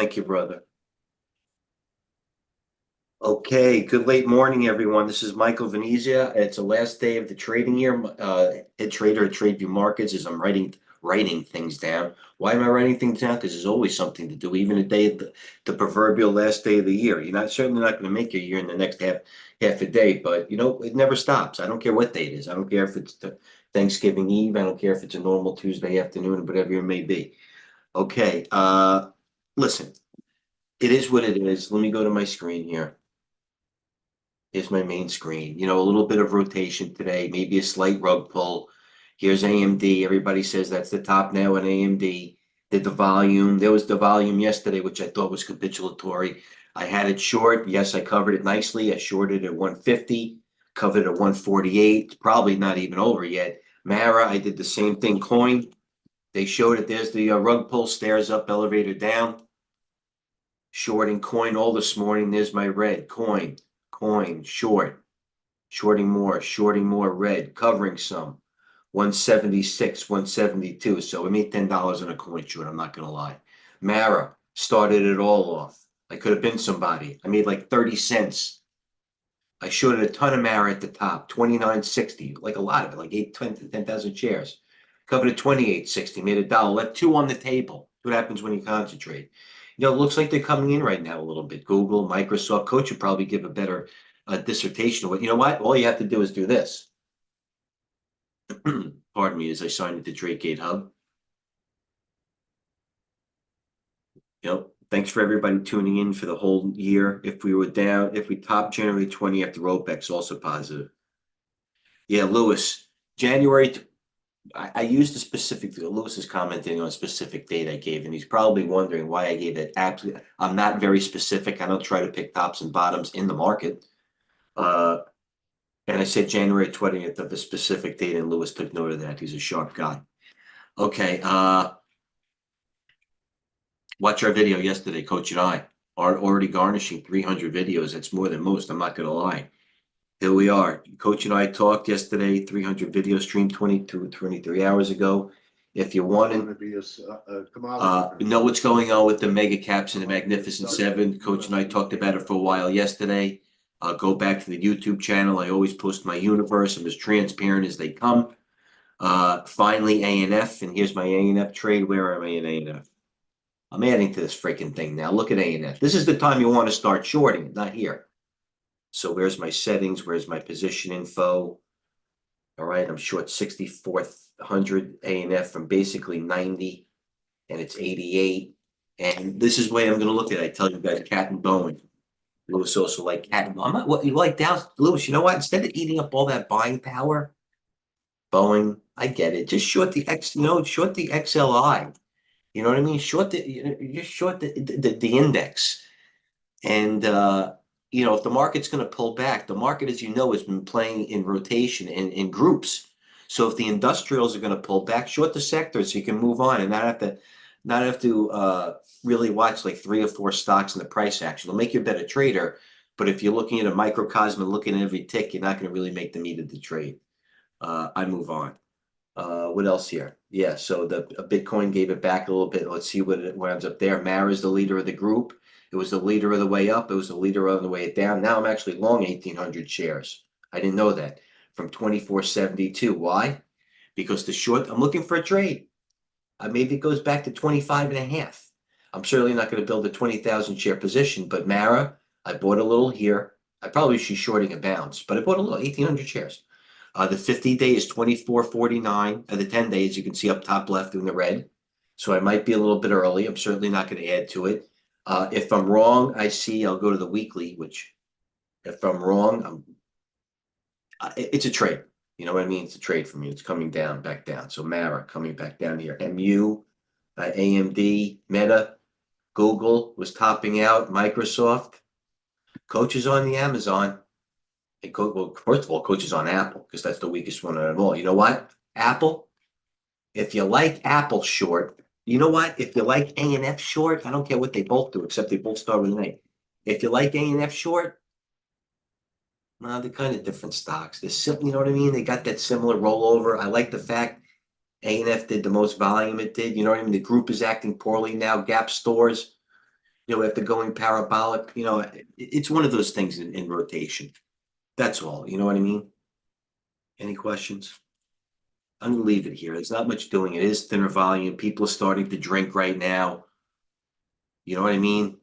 Thank you, brother. Okay, good late morning, everyone. This is Michael Venezia. It's the last day of the trading year. Head trader at Tradeview Markets as I'm writing things down. Why am I writing things down? Because there's always something to do, even the proverbial last day of the year. You're certainly not going to make a year in the next half a day, but it never stops. I don't care what day it is. I don't care if it's Thanksgiving Eve. I don't care if it's a normal Tuesday afternoon, whatever it may be. Okay, listen, it is what it is. Let me go to my screen here. Here's my main screen. A little bit of rotation today, maybe a slight rug pull. Here's AMD. Everybody says that's the top now in AMD. Did the volume. There was the volume yesterday, which I thought was capitulatory. I had it short. Yes, I covered it nicely. I shorted at 150, covered at 148. It's probably not even over yet. Mara, I did the same thing. Coin, they showed it. There's the rug pull, stairs up, elevator down. Shorting coin all this morning. There's my red coin, short, shorting more, red, covering some, 176, 172. So we made $10 on a coin short. I'm not going to lie. Mara started it all off. I could have been somebody. I made like 30 cents. I shorted a ton of Mara at the top, 29.60, like a lot of it, like 10,000 shares. Covered at 28.60, made $1, left two on the table. What happens when you concentrate? It looks like they're coming in right now a little bit. Google, Microsoft. Coach would probably give a better dissertation of what. You know what? All you have to do is do this. Pardon me, as I sign into TradeGATEHub. Thanks for everybody tuning in for the whole year. If we top January 20 after OPEX, also positive. Yeah, Lewis, January. I used a specific. Lewis is commenting on a specific date I gave, and he's probably wondering why I gave it. Absolutely, I'm not very specific. I don't try to pick tops and bottoms in the market. And I said January 20th of a specific date, and Lewis took note of that. He's a sharp guy. Okay. Watch our video yesterday, Coach and I are already garnishing 300 videos. That's more than most. I'm not going to lie. Here we are. Coach and I talked yesterday, 300 video stream 23 hours ago. If you want to know what's going on with the mega caps and the Magnificent Seven, Coach and I talked about it for a while yesterday. Go back to the YouTube channel. I always post my universe. I'm as transparent as they come. Finally, ANF, and here's my ANF trade. Where am I in ANF? I'm adding to this freaking thing now. Look at ANF. This is the time you want to start shorting it, not here. So where's my settings? Where's my position info? All right, I'm short 6,400 ANF from basically 90, and it's 88. And this is the way I'm going to look at it. I tell you guys, cat and Boeing. Lewis also like cat and Boeing. I'm not what you like down, Lewis. You know what? Instead of eating up all that buying power, Boeing, I get it. Just short the short the XLI. You know what I mean? Short just short the index. And if the market's going to pull back, the market, as you know, has been playing in rotation and in groups. So if the industrials are going to pull back, short the sector so you can move on and not have to really watch like 3 or 4 stocks in the price action. It'll make you a better trader. But if you're looking at a microcosm and looking at every tick, you're not going to really make the meat of the trade. I move on. What else here? Yeah, so the Bitcoin gave it back a little bit. Let's see what ends up there. Mara is the leader of the group. It was the leader of the way up. It was the leader on the way down. Now I'm actually long 1,800 shares. I didn't know that. From 24.72. Why? Because I'm looking for a trade. Maybe it goes back to 25 and a half. I'm certainly not going to build a 20,000 share position, but Mara, I bought a little here. I probably should be shorting a bounce, but I bought a little, 1,800 shares. The 50-day is 24.49. The 10-day, as you can see up top left in the red. So I might be a little bit early. I'm certainly not going to add to it. If I'm wrong, I'll go to the weekly, which if I'm wrong, it's a trade. You know what I mean? It's a trade for me. It's coming down, back down. So Mara coming back down here. MU, AMD, Meta, Google was topping out. Microsoft. Coach is on the Amazon. Well, first of all, Coach is on Apple because that's the weakest one of them all. You know what? Apple, if you like Apple short, you know what? If you like ANF short, I don't care what they both do, except they both start with an A. If you like ANF short, they're kind of different stocks. You know what I mean? They got that similar rollover. I like the fact ANF did the most volume it did. You know what I mean? The group is acting poorly now. Gap stores. after going parabolic, it's one of those things in rotation. That's all. You know what I mean? Any questions? I'm gonna leave it here. There's not much doing. It is thinner volume. People are starting to drink right now. You know what I mean?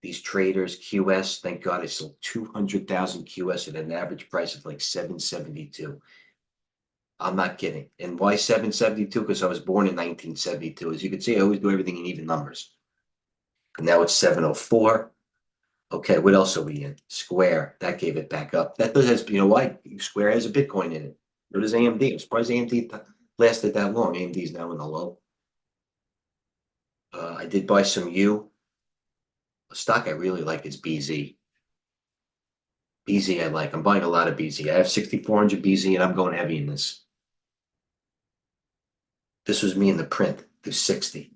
These traders, QS, thank God I sold 200,000 QS at an average price of like 772. I'm not kidding. And why 772? Because I was born in 1972. As you can see, I always do everything in even numbers. And now it's 704. Okay, what else are we in? Square, that gave it back up. That does, you know why? Square has a Bitcoin in it. So does AMD. I'm surprised AMD lasted that long. AMD is now in the low. I did buy some U. A stock I really like is BZ. BZ I like. I'm buying a lot of BZ. I have 6,400 BZ and I'm going heavy in this. This was me in the print through 60.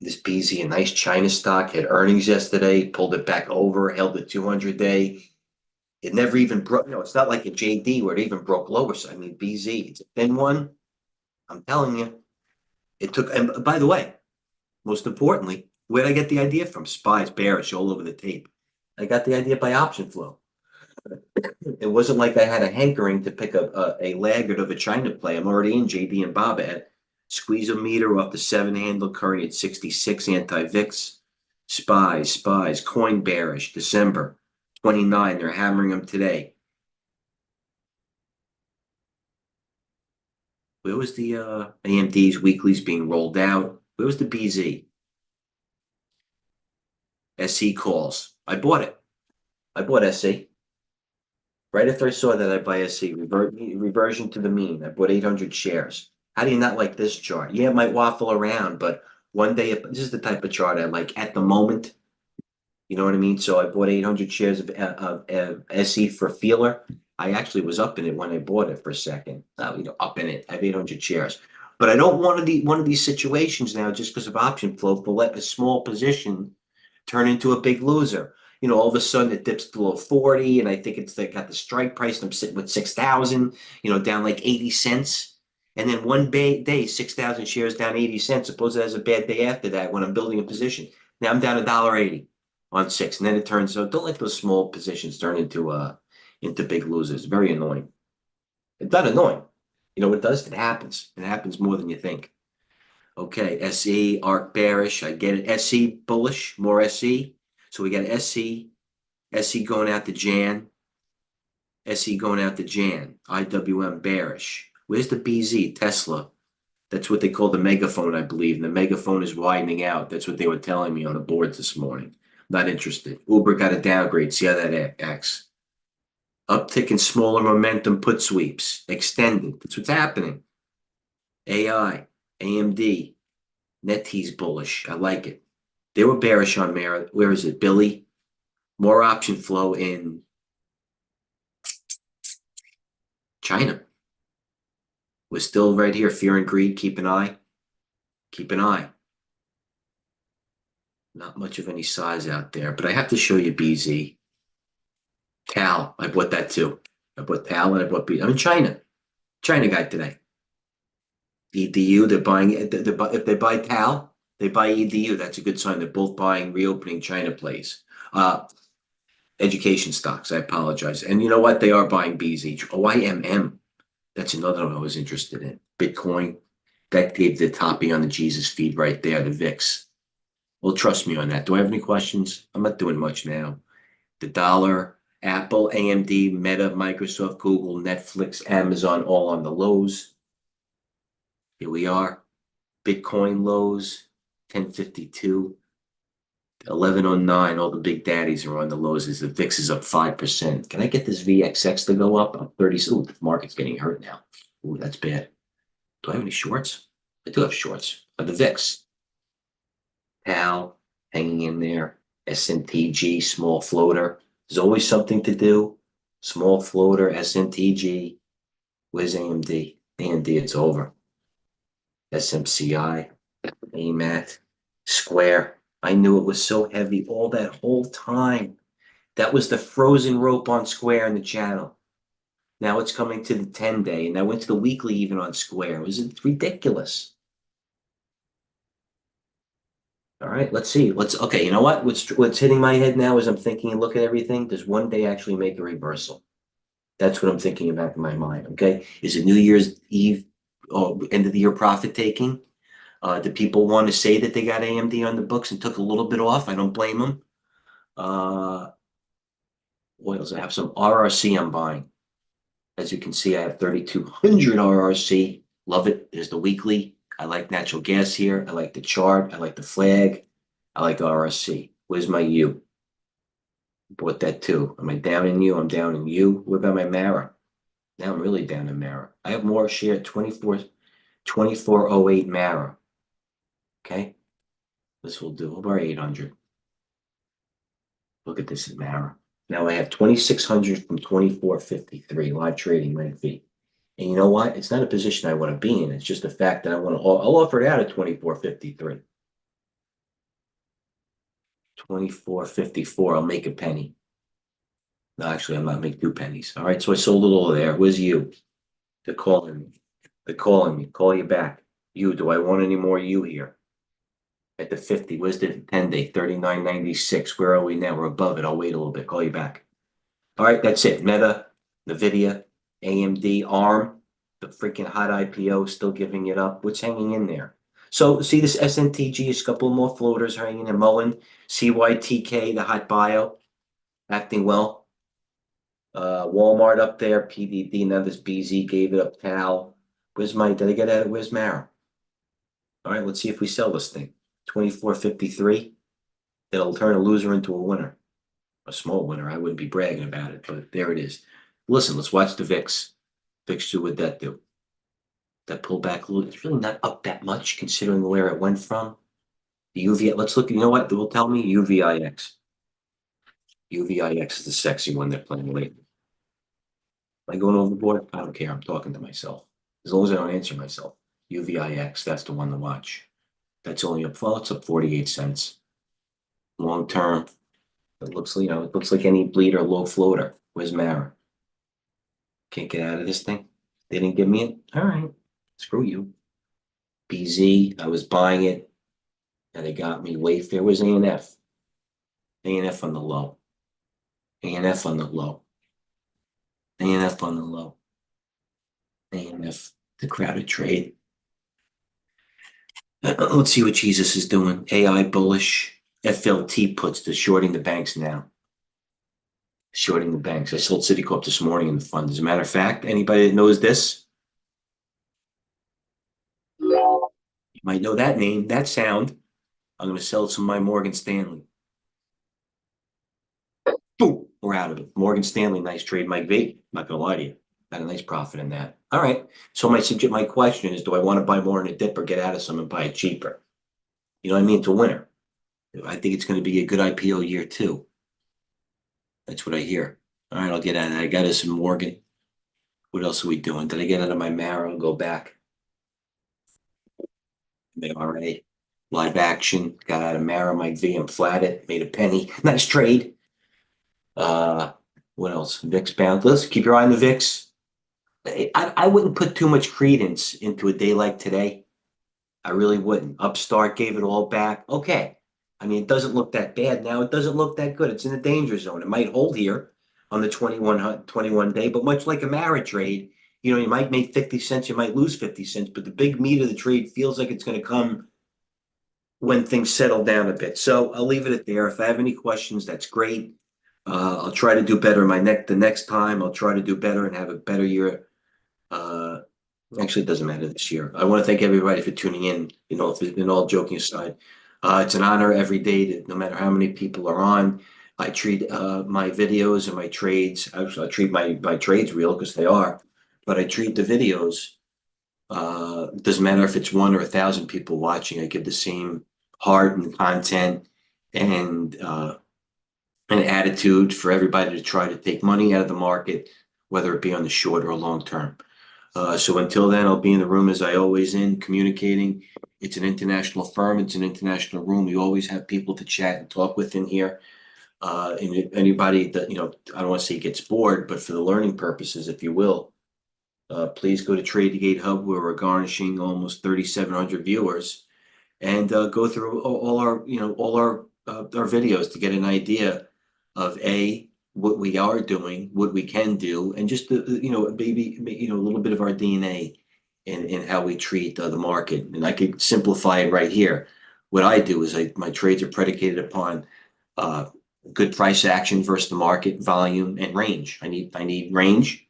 This BZ, a nice China stock, had earnings yesterday, pulled it back over, held the 200-day. It never even broke. No, it's not like a JD where it even broke lower. So, I mean, BZ, it's a thin one. I'm telling you. It took, and by the way, most importantly, where'd I get the idea from? Spies, bearish, all over the tape. I got the idea by option flow. It wasn't like I had a hankering to pick a laggard of a China play. I'm already in JD and Bob at squeeze a meter off the 7-handle current at 66 anti-VIX. Spies, coin bearish, December 29. They're hammering them today. Where was the AMD's weeklies being rolled out? Where was the BZ? SE calls. I bought it. I bought SE. Right after I saw that, I buy SE. Reversion to the mean. I bought 800 shares. How do you not like this chart? Yeah, it might waffle around, but one day, this is the type of chart I like at the moment. You know what I mean? So I bought 800 shares of SE for feeler. I actually was up in it when I bought it for a second. Up in it. I have 800 shares. But I don't want one of these situations now just because of option flow to let a small position turn into a big loser. All of a sudden it dips below 40, and I think it's got the strike price, and I'm sitting with 6,000, down like 80 cents. And then one day, 6,000 shares down 80 cents. Suppose it has a bad day after that when I'm building a position. Now I'm down $1.80 on 6. And then it turns, so don't let those small positions turn into big losers. Very annoying. It's not annoying. You know what it does? It happens. It happens more than you think. Okay, SE, ARC bearish. I get it. SE bullish, more SE. So we got SE, SE going out to Jan, SE going out to Jan, IWM bearish. Where's the BZ? Tesla. That's what they call the megaphone, I believe. And the megaphone is widening out. That's what they were telling me on the board this morning. Not interested. Uber got a downgrade. See how that acts. Uptick in smaller momentum put sweeps. Extended. That's what's happening. AI, AMD, NetEase bullish. I like it. They were bearish on Mara. Where is it? Billy. More option flow in China. We're still right here. Fear and greed. Keep an eye. Keep an eye. Not much of any size out there, but I have to show you BZ. Tal. I bought that too. I bought Tal and I bought BZ. I'm in China. China guy today. EDU. They're buying. If they buy Tal, they buy EDU. That's a good sign. They're both buying reopening China plays. Education stocks. I apologize. And you know what? They are buying BZ. OIMM. That's another one I was interested in. Bitcoin. That gave the toppy on the Jesus feed right there, the VIX. Well, trust me on that. Do I have any questions? I'm not doing much now. The dollar, Apple, AMD, Meta, Microsoft, Google, Netflix, Amazon, all on the lows. Here we are. Bitcoin lows, 1052. 1109, all the big daddies are on the lows as the VIX is up 5%. Can I get this VXX to go up? I'm 30. Ooh, the market's getting hurt now. Ooh, that's bad. Do I have any shorts? I do have shorts. The VIX. PAL hanging in there. SNTG, small floater. There's always something to do. Small floater, SNTG. Where's AMD? AMD, it's over. SMCI, AMAT, Square. I knew it was so heavy all that whole time. That was the frozen rope on Square in the channel. Now it's coming to the 10-day, and I went to the weekly even on Square. It was ridiculous. All right, let's see. Okay, you know what? What's hitting my head now as I'm thinking and look at everything, does one day actually make a reversal? That's what I'm thinking about in my mind, okay? Is it New Year's Eve or end of the year profit taking? Do people want to say that they got AMD on the books and took a little bit off? I don't blame them. What else? I have some RRC I'm buying. As you can see, I have 3,200 RRC. Love it. There's the weekly. I like natural gas here. I like the chart. I like the flag. I like RRC. Where's my U? Bought that too. Am I down in U? I'm down in U. What about my Mara? Now I'm really down in Mara. I have more share 2408 Mara. Okay. This will do. About 800. Look at this in Mara. Now I have 2,600 from 2453 live trading red fee. And you know what? It's not a position I want to be in. It's just the fact that I'll offer it out at 2453. 2454. I'll make a penny. No, actually, I'm not making 2 pennies. All right. So I sold it all there. Where's you? They're calling me. They're calling me. Call you back. You, do I want any more you here? At the 50. Where's the 10-day? 39.96. Where are we now? We're above it. I'll wait a little bit. Call you back. All right, that's it. Meta, Nvidia, AMD, ARM, the freaking hot IPO still giving it up. What's hanging in there? So see this SNTG, a couple more floaters hanging in Mullen, CYTK, the hot bio, acting well. Walmart up there, PDD, now this BZ gave it up, Tal. Did I get at it? Where's Mara? All right, let's see if we sell this thing. 2453. It'll turn a loser into a winner. A small winner. I wouldn't be bragging about it, but there it is. Listen, let's watch the VIX. VIX do what that do. That pull back a little. It's really not up that much considering where it went from. The UV. Let's look. You know what? They will tell me UVIX. UVIX is the sexy one they're playing lately. Am I going overboard? I don't care. I'm talking to myself. As long as I don't answer myself. UVIX. That's the one to watch. That's only up. Well, it's up 48 cents. Long term. It looks, it looks like any bleeder low floater. Where's Mara? Can't get out of this thing. They didn't give me it. All right. Screw you. BZ. I was buying it. And they got me. Wayfair was ANF. ANF on the low. ANF on the low. ANF on the low. ANF. The crowded trade. Let's see what Jesus is doing. AI bullish. FLT puts the shorting the banks now. Shorting the banks. I sold Citicorp this morning in the fund. As a matter of fact, anybody that knows this, you might know that name, that sound. I'm going to sell some of my Morgan Stanley. Boom, we're out of it. Morgan Stanley, nice trade, Mike V. Not going to lie to you. Got a nice profit in that. All right. So my question is, do I want to buy more in a dip or get out of some and buy it cheaper? You know what I mean? It's a winner. I think it's going to be a good IPO year too. That's what I hear. All right, I'll get out of that. I got us some Morgan. What else are we doing? Did I get out of my Mara? Go back. MRA. Live action. Got out of Mara. Mike V. I'm flatted. Made a penny. Nice trade. What else? VIX bound. Let's keep your eye on the VIX. I wouldn't put too much credence into a day like today. I really wouldn't. Upstart gave it all back. Okay. I mean, it doesn't look that bad now. It doesn't look that good. It's in the danger zone. It might hold here on the 21 day, but much like a Mara trade, you might make 50 cents, you might lose 50 cents, but the big meat of the trade feels like it's going to come when things settle down a bit. So I'll leave it at there. If I have any questions, that's great. I'll try to do better the next time. I'll try to do better and have a better year. Actually, it doesn't matter this year. I want to thank everybody for tuning in. In all joking aside, it's an honor every day that no matter how many people are on, I treat my videos and my trades. Actually, I treat my trades real because they are, but I treat the videos. It doesn't matter if it's 1 or 1,000 people watching. I give the same heart and content and an attitude for everybody to try to take money out of the market, whether it be on the short or long term. So until then, I'll be in the room as I always communicating. It's an international firm. It's an international room. We always have people to chat and talk with in here. And if anybody that, I don't want to say gets bored, but for the learning purposes, if you will, please go to TradeGATEHub where we're garnishing almost 3,700 viewers. and go through all our, all our videos to get an idea of what we are doing, what we can do, and just maybe a little bit of our DNA in how we treat the market. And I could simplify it right here. What I do is my trades are predicated upon good price action versus the market, volume, and range. I need range,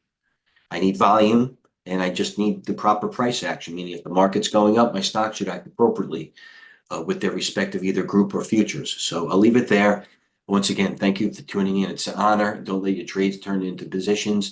I need volume, and I just need the proper price action. Meaning, if the market's going up, my stock should act appropriately with their respective either group or futures. So I'll leave it there. Once again, thank you for tuning in. It's an honor. Don't let your trades turn into positions.